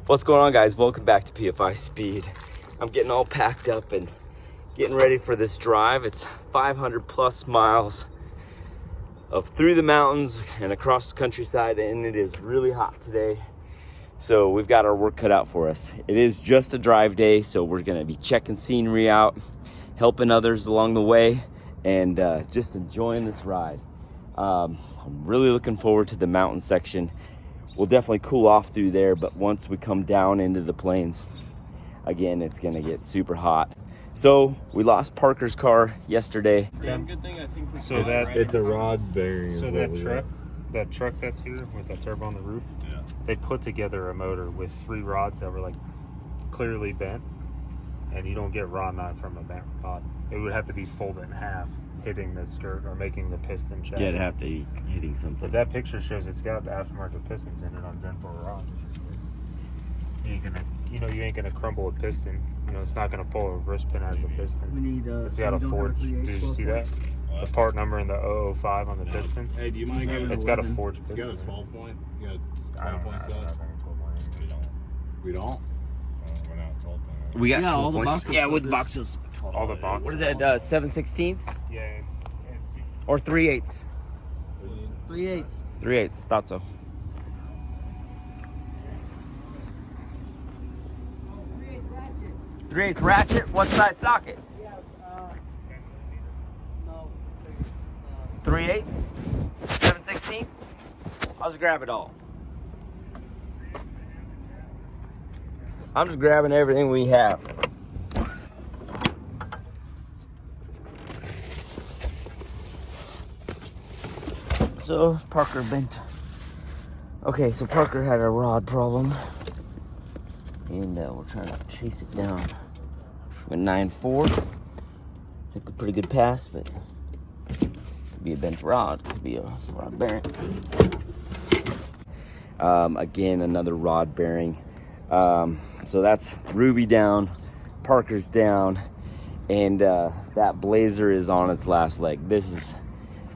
What's going on, guys? Welcome back to PFI Speed. I'm getting all packed up and getting ready for this drive. It's 500 plus miles of through the mountains and across the countryside, and it is really hot today. So we've got our work cut out for us. It is just a drive day, so we're gonna be checking scenery out, helping others along the way, and just enjoying this ride. I'm really looking forward to the mountain section. We'll definitely cool off through there, but once we come down into the plains, again, it's gonna get super hot. So we lost Parker's car yesterday. Good thing I think so that it's a rod bearing. So that truck that's here with that turbo on the roof, yeah, they put together a motor with 3 rods that were like clearly bent, and you don't get raw knot from a bent rod. It would have to be folded in half, hitting the skirt or making the piston check. Yeah, it'd have to be hitting something. But that picture shows it's got aftermarket pistons in it on Gen 4 rods. You ain't gonna crumble a piston. It's not gonna pull a reverse pin out of the piston. We need. It's got a forged. Did you see that? The part number in the 005 on the piston. Hey, do you mind giving It's got a forged piston. You got a 12 point? You got a 12 point set? We don't? We're not 12 point. We got 12 all the points. boxes. Yeah, with boxes. All the boxes. What is that, 7/16ths? Yeah, it's Or 3/8? 3/8. 3/8, thought so. 3/8 ratchet, what size socket? No. 3/8? 7/16ths? I'll just grab it all. I'm just grabbing everything we have. So Parker bent. Okay, so Parker had a rod problem, and we're trying to chase it down. Went 9.4. Took a pretty good pass, but could be a bent rod, could be a rod bearing. Again, another rod bearing. So that's Ruby down, Parker's down, and that Blazer is on its last leg. This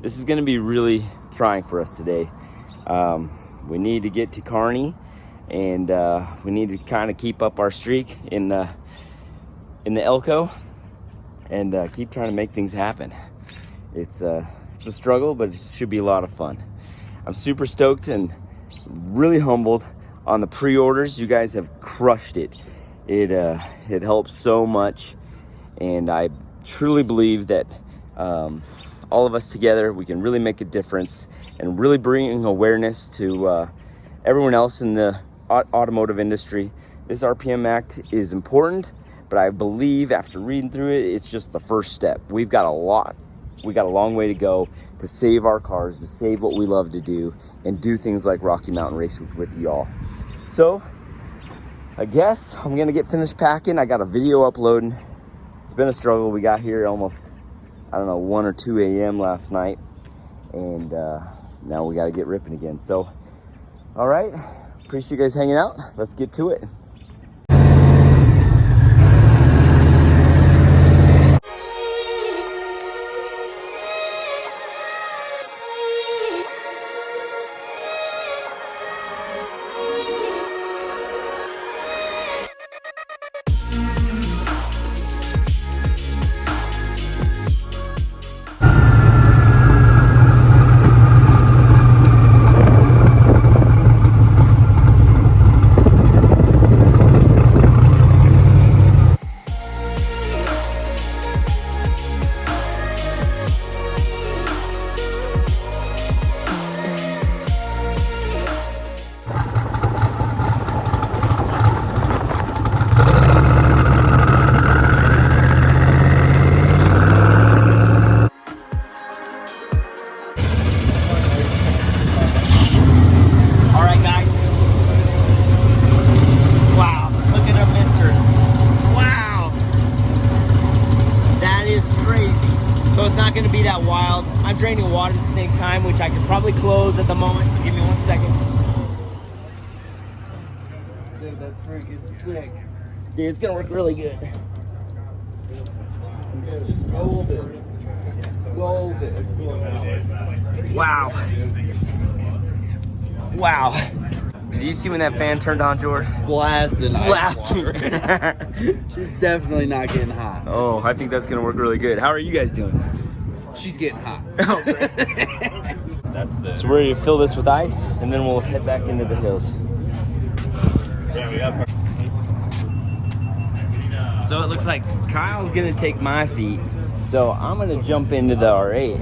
is going to be really trying for us today. We need to get to Kearney, and we need to kind of keep up our streak in the Elko, and keep trying to make things happen. It's a struggle, but it should be a lot of fun. I'm super stoked and really humbled on the pre-orders. You guys have crushed it. It helps so much, and I truly believe that all of us together, we can really make a difference and really bring awareness to everyone else in the automotive industry. This RPM Act is important, but I believe after reading through it, it's just the first step. We got a long way to go to save our cars, to save what we love to do, and do things like Rocky Mountain Raceweek with y'all. So I guess I'm gonna get finished packing. I got a video uploading. It's been a struggle. We got here almost, 1 or 2 a.m. last night, and now we got to get ripping again. So, all right, appreciate you guys hanging out. Let's get to it. So it's not going to be that wild. I'm draining water at the same time, which I can probably close at the moment. So give me 1 second. Dude, that's freaking sick. Dude, it's going to work really good. Golden. Golden. Wow. Wow. Did you see when that fan turned on, George? Blasting. Blasting. She's definitely not getting hot. Oh, I think that's gonna work really good. How are you guys doing? She's getting hot. Oh, great. So we're ready to fill this with ice, and then we'll head back into the hills. So it looks like Kyle's gonna take my seat, so I'm gonna jump into the R8,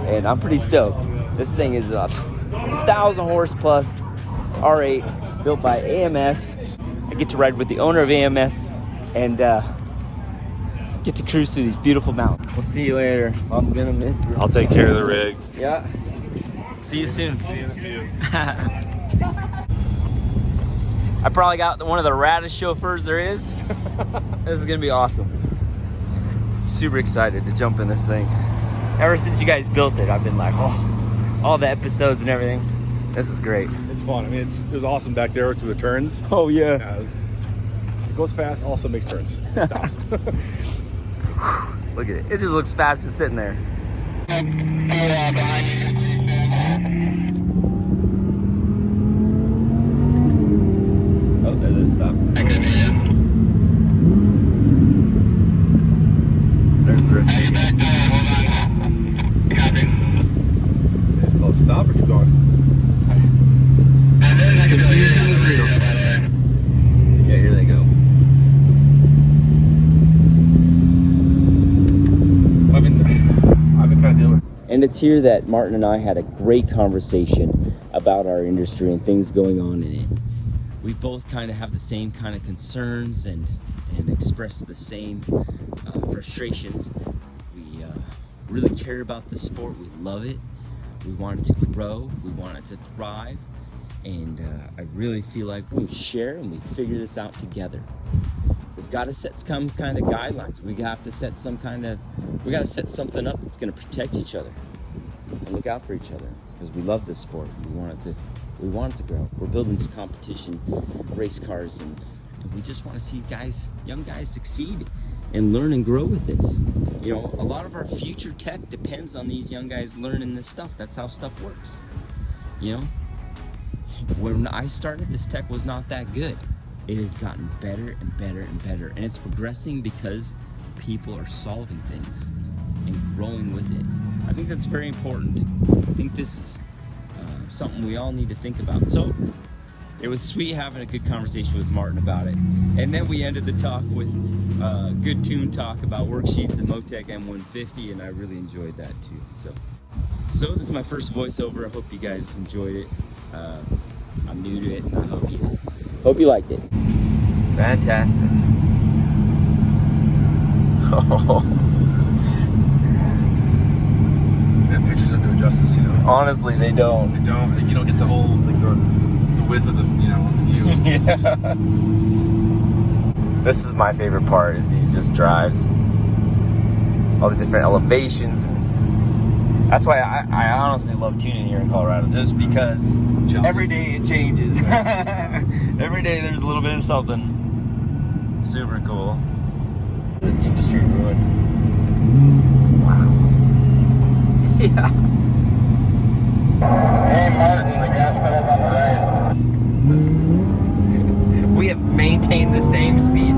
and I'm pretty stoked. This thing is a 1,000 horse plus R8 built by AMS. I get to ride with the owner of AMS and get to cruise through these beautiful mountains. We'll see you later. I'm gonna miss you. I'll take care of the rig. Yeah. See you soon. I probably got one of the raddest chauffeurs there is. This is gonna be awesome. Super excited to jump in this thing. Ever since you guys built it, I've been like, oh, all the episodes and everything. This is great. It's fun. I mean, it was awesome back there through the turns. Oh yeah. Yeah, it goes fast, also makes turns. It stops. Look at it. It just looks fast just sitting there. Oh, there they stop. There's the rest of it. It's still stop or keep going? Confusion is real. Yeah, here they go. So I've been kind of dealing. And it's here that Martin and I had a great conversation about our industry and things going on in it. We both kind of have the same kind of concerns and express the same frustrations. We really care about the sport. We love it. We want it to grow. We want it to thrive. And I really feel like we share and we figure this out together. We've got to set some kind of guidelines. We got to set something up that's going to protect each other and look out for each other, because we love this sport. We want it to grow. We're building some competition race cars, and we just want to see young guys succeed and learn and grow with this. You know, a lot of our future tech depends on these young guys learning this stuff. That's how stuff works. You know, when I started, this tech was not that good. It has gotten better and better and better, and it's progressing because people are solving things and growing with it. I think that's very important. I think this is something we all need to think about. So it was sweet having a good conversation with Martin about it, and then we ended the talk with good tune talk about worksheets and Motec M150, and I really enjoyed that too. So this is my first voiceover. I hope you guys enjoyed it. I'm new to it, and I hope you liked it. Fantastic. Yeah, pictures don't do it justice, you know. Honestly, they don't. They don't. Like, you don't get the whole, like the width of the, you know, the view. Yeah. This is my favorite part, is these just drives. All the different elevations. That's why I honestly love tuning here in Colorado, just because every day it changes. Every day there's a little bit of something. Super cool. The industry ruin. Wow. Yeah. Hey Martin, the gas pedal's on the right. We have maintained the same speed.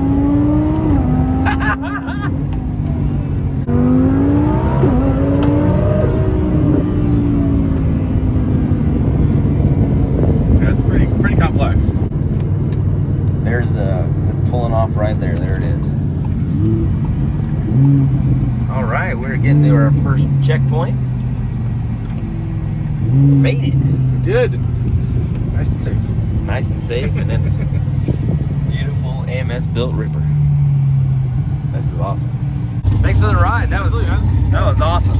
Yeah, it's pretty complex. There's pulling off right there. There it is. All right, we're getting to our first checkpoint. Made it. We did. Nice and safe. Nice and safe, and then beautiful AMS built Ripper. This is awesome. Thanks for the ride. That was awesome.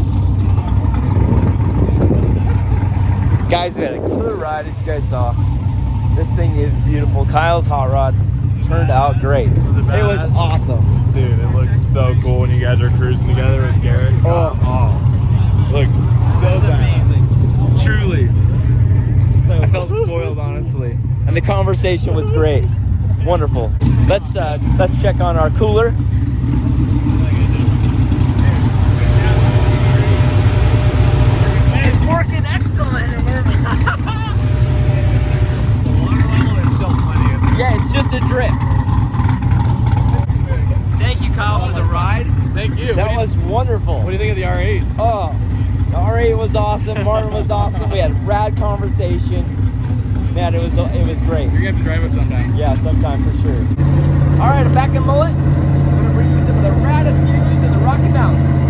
Guys, we had a clear ride, as you guys saw. This thing is beautiful. Kyle's hot rod turned out great. It was awesome. Dude, it looks so cool when you guys are cruising together with Garrett. Oh. Look so bad. Truly. I felt spoiled, honestly. And the conversation was great. Wonderful. Let's check on our cooler. It's working excellent. the drip. Thank you, Kyle, for the ride. Thank you. That was wonderful. What do you think of the R8? Oh, the R8 was awesome. Martin was awesome. We had rad conversation. Man, it was great. You're gonna have to drive it sometime. Yeah, sometime for sure. All right, I'm back in Mullet. I'm gonna bring you some of the raddest views in the Rocky Mountains.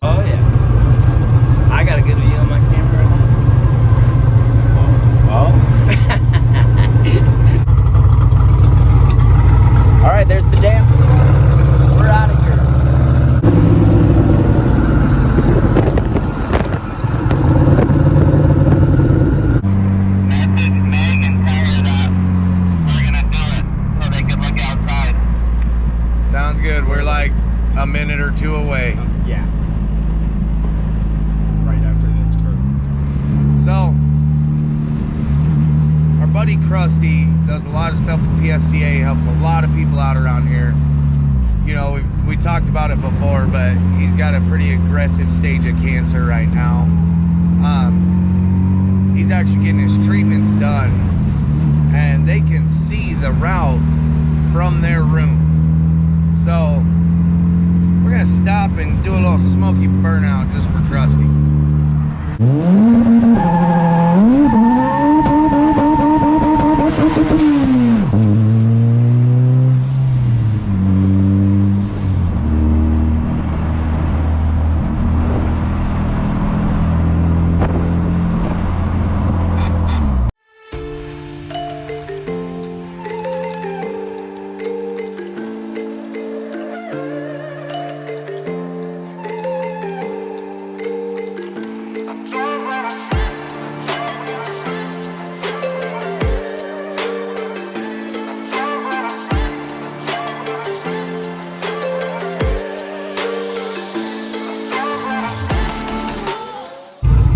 Oh yeah. I got a good view on my camera. Oh. All right, there's the dam. We're out of here. Message Meg and tell her that we're gonna do it so they can look outside. Sounds good. We're like a minute or two away. Yeah. Right after this curve. So, our buddy Krusty does a lot of stuff with PSCA, helps a lot of people out around here. You know, we talked about it before, but he's got a pretty aggressive stage of cancer right now. He's actually getting his treatments done, and they can see the route from their room. So, we're gonna stop and do a little smoky burnout just for Krusty.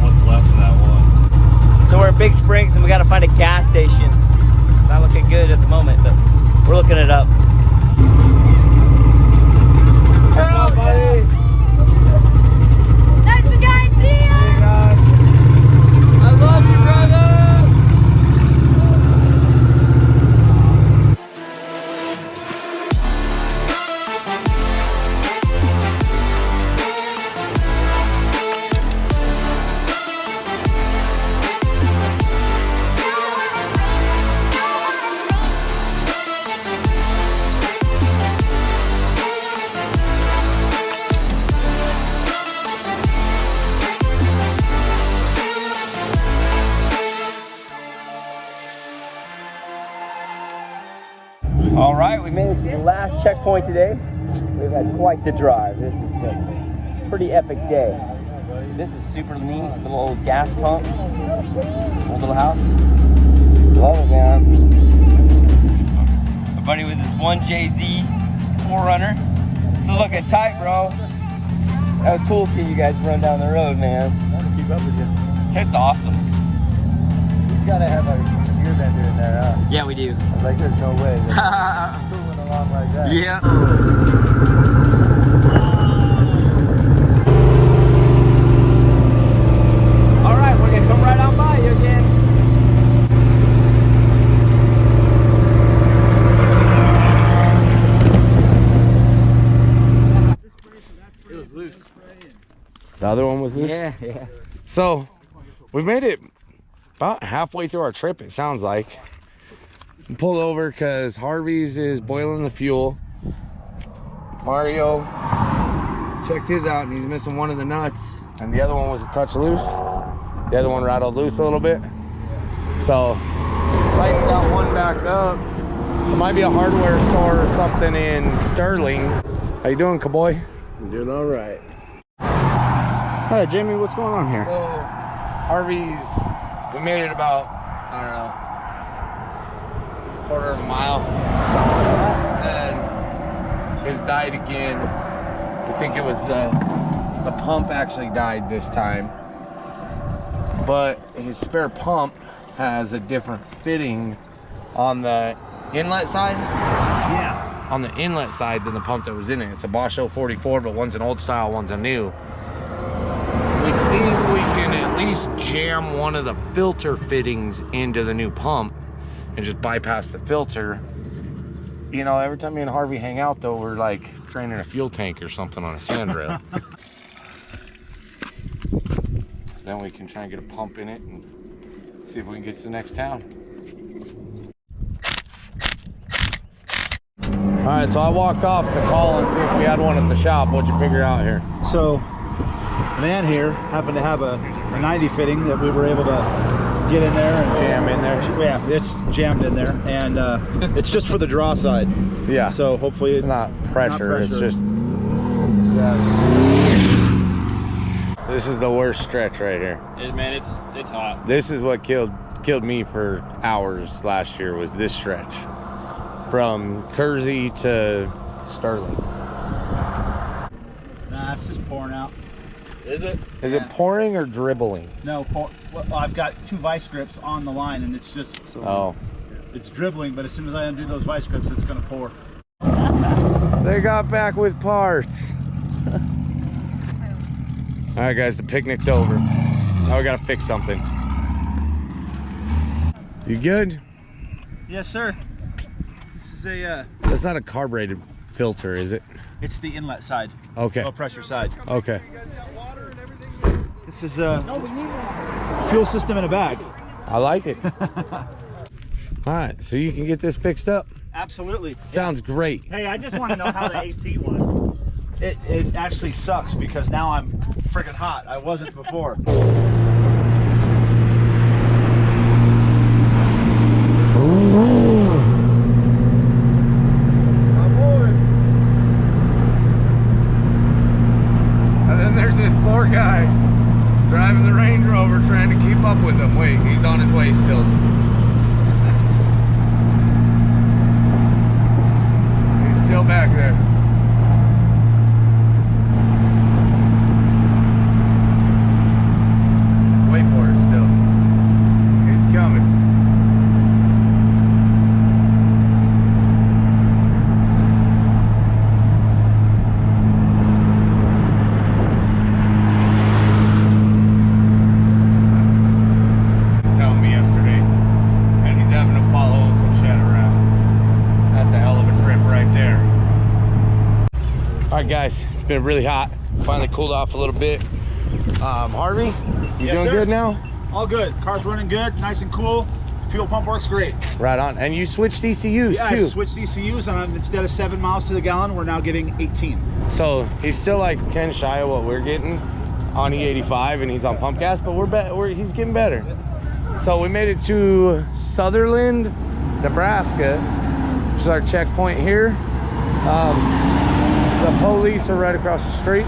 What's left of that one? So we're at Big Springs and we gotta find a gas station. Not looking good at the moment, but we're looking it up. What's up, buddy? Nice to guys, see ya! I love you, brother! All right, we made it to the last checkpoint today. We've had quite the drive. This has been a pretty epic day. This is super neat, little old gas pump, old little house. Love it, man. My buddy with his 1JZ 4Runner. This is looking tight, bro. That was cool seeing you guys run down the road, man. I want to keep up with you. It's awesome. He's got to have a gear bender in there, huh? Yeah, we do. I was like, there's no way. Cooling along like that. Yeah. All right, we're gonna come right on by you again. It was loose. The other one was loose? Yeah, yeah. So, we made it about halfway through our trip, it sounds like. We pulled over because Harvey's is boiling the fuel. Mario checked his out and he's missing one of the nuts. And the other one was a touch loose. The other one rattled loose a little bit. So, tightened that one back up. There might be a hardware store or something in Sterling. How you doing, cowboy? I'm doing all right. Hi, Jamie, what's going on here? So, Harvey's, we made it about, I don't know, quarter of a mile. And his died again. We think it was the pump actually died this time. but his spare pump has a different fitting on the inlet side. Yeah. On the inlet side than the pump that was in it. It's a Bosch 044, but one's an old style, one's a new. We think we can at least jam one of the filter fittings into the new pump and just bypass the filter. You know, every time me and Harvey hang out though, we're like draining a fuel tank or something on a sandrail. Then we can try and get a pump in it and see if we can get to the next town. All right, so I walked off to call and see if we had one at the shop. What'd you figure out here? So, the man here happened to have a 90 fitting that we were able to get in there and Jam in there? Yeah, it's jammed in there, and it's just for the draw side. Yeah. So hopefully It's not pressure, it's just... This is the worst stretch right here. Man, it's hot. This is what killed me for hours last year, was this stretch. From Kersey to Sterling. Nah, it's just pouring out. Is it? Is it pouring or dribbling? No, well, I've got 2 vice grips on the line, and it's just it's dribbling. But as soon as I undo those vice grips, it's gonna pour. They got back with parts. All right, guys, the picnic's over. Now we gotta fix something. You good? Yes, sir. This is a. That's not a carbureted filter, is it? It's the inlet side. Okay. Low pressure side. Okay. This is a fuel system in a bag. I like it. All right, so you can get this fixed up. Absolutely. Sounds great. Hey, I just want to know how the AC was. It actually sucks because now I'm freaking hot. I wasn't before. And then there's this poor guy driving the Range Rover trying to keep up with him. Wait, he's on his way still. He's still back there. Wait for it still. He's coming. All right, guys, it's been really hot. Finally cooled off a little bit. Harvey, you Yes, doing sir. good now? All good. Car's running good, nice and cool. Fuel pump works great. Right on. And you switched ECUs Yeah, too. I switched ECUs, and instead of 7 miles to the gallon, we're now getting 18. So he's still like 10 shy of what we're getting on E85, and he's on pump gas, but he's getting better. So we made it to Sutherland, Nebraska, which is our checkpoint here. The police are right across the street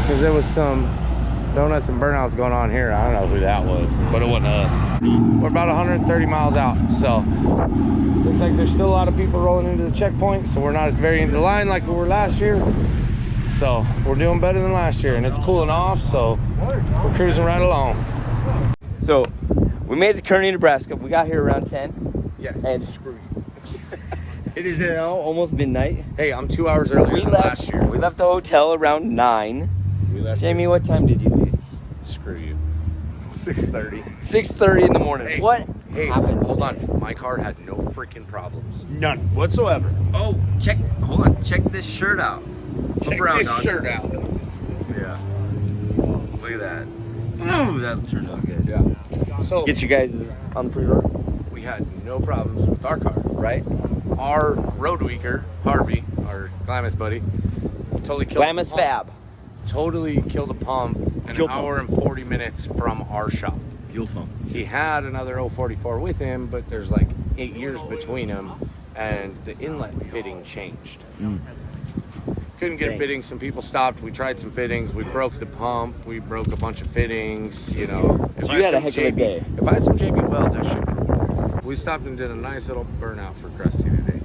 because there was some donuts and burnouts going on here. I don't know who that was, but it wasn't us. We're about 130 miles out, so looks like there's still a lot of people rolling into the checkpoint, so we're not at the very end of the line like we were last year. So we're doing better than last year, and it's cooling off, so we're cruising right along. So we made it to Kearney, Nebraska. We got here around 10. Yes, And screw you. it is now almost midnight. Hey, I'm 2 hours earlier than last year. We left the hotel around 9. We left Jamie, what time did you leave? Screw you. 6:30. 6:30 in the morning. Hey, what Hey, happened? hold on. My car had no freaking problems. None whatsoever. Oh, hold on. Check this shirt out. Check around, this dog. shirt out. Yeah. Look at that. Ooh, that turned out good. Yeah. So Get you guys on the free road, we had no problems with our car. right? Our road weaker, Harvey, our Glamis buddy, totally killed Glamis the pump. Fab. Totally killed a pump in Fuel an pump. hour and 40 minutes from our shop. Fuel pump. He had another 044 with him, but there's like 8 years between them, and the inlet fitting changed. Couldn't get Dang. fittings. Some people stopped. We tried some fittings. We broke the pump. We broke a bunch of fittings. You know. So If I you had a some heck of a day. If I had some JB weld, that shit would work. We stopped and did a nice little burnout for Krusty today.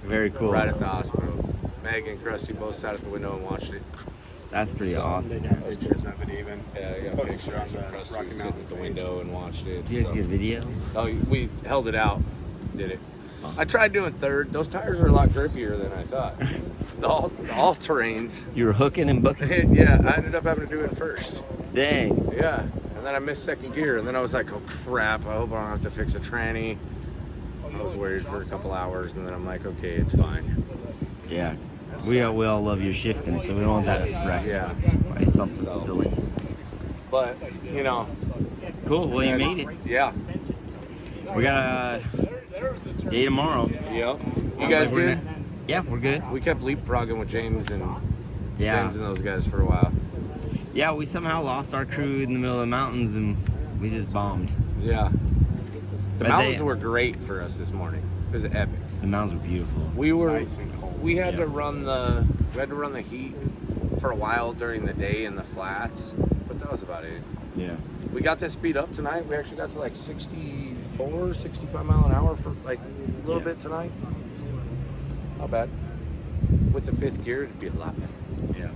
Very cool. Right at the hospital. Meg and Krusty both sat at the window and watched it. That's pretty awesome. Pictures of it even. Yeah, I got pictures. picture on the Rocky Mountain at the window and watched it. Do you guys get a video? Oh, we held it out. Did it. I tried doing third. Those tires are a lot grippier than I thought. all terrains. You were hooking and booking? Yeah, I ended up having to do it first. Dang. Yeah, and then I missed second gear, and then I was like, oh crap, I hope I don't have to fix a tranny. I was worried for a couple hours, and then I'm like, okay, it's fine. Yeah. We all love your shifting, so we don't want that wrecked. Yeah. By something silly. But, you know. Cool, well, you made it. Yeah. We got a day tomorrow. Yep. You guys good? Yeah, we're good. We kept leapfrogging with James and Yeah. those guys for a while. Yeah, we somehow lost our crew in the middle of the mountains and we just bombed. Yeah. The But mountains were great for us this morning. It was epic. The mountains were beautiful. We had to run the heat for a while during the day in the flats, but that was about it. Yeah. We got to speed up tonight. We actually got to like 64, 65 mile an hour for like a little bit tonight. Not bad. With the fifth gear, it'd be a lot better. Yeah.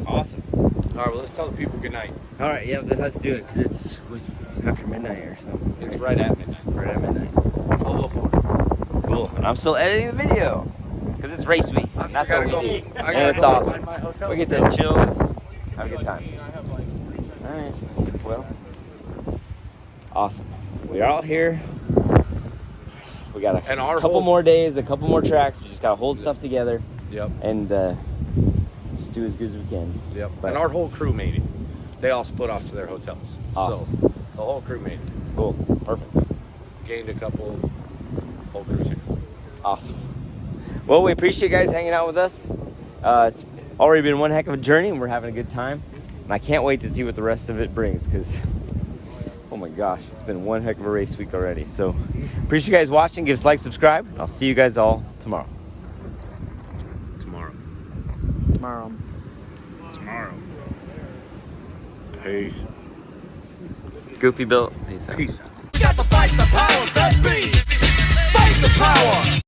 Awesome. All right, well, let's tell the people good night. All right, yeah, let's do it because it's after midnight or something. It's right at midnight. Right at midnight. 12:04. Cool. And I'm still editing the video because it's race week. That's what we do. I And it's go awesome. find my hotel We get still. to chill, have a good time. All right. Well, awesome. We're out here. We got a couple more days, a couple more tracks. We just got to hold stuff together. Yep. And just do as good as we can. Yep. But And our whole crew made it. They all split off to their hotels. Awesome. So the whole crew made it. Cool. Perfect. Gained a couple. Whole crew's here. Awesome. Well, we appreciate you guys hanging out with us. It's already been one heck of a journey, and we're having a good time. And I can't wait to see what the rest of it brings, because, oh my gosh, it's been one heck of a race week already. So, appreciate you guys watching. Give us a like, subscribe. I'll see you guys all tomorrow. Tomorrow. Peace. Goofy Bill. Peace out. Peace out. Got to fight the powers that be. Fight the power.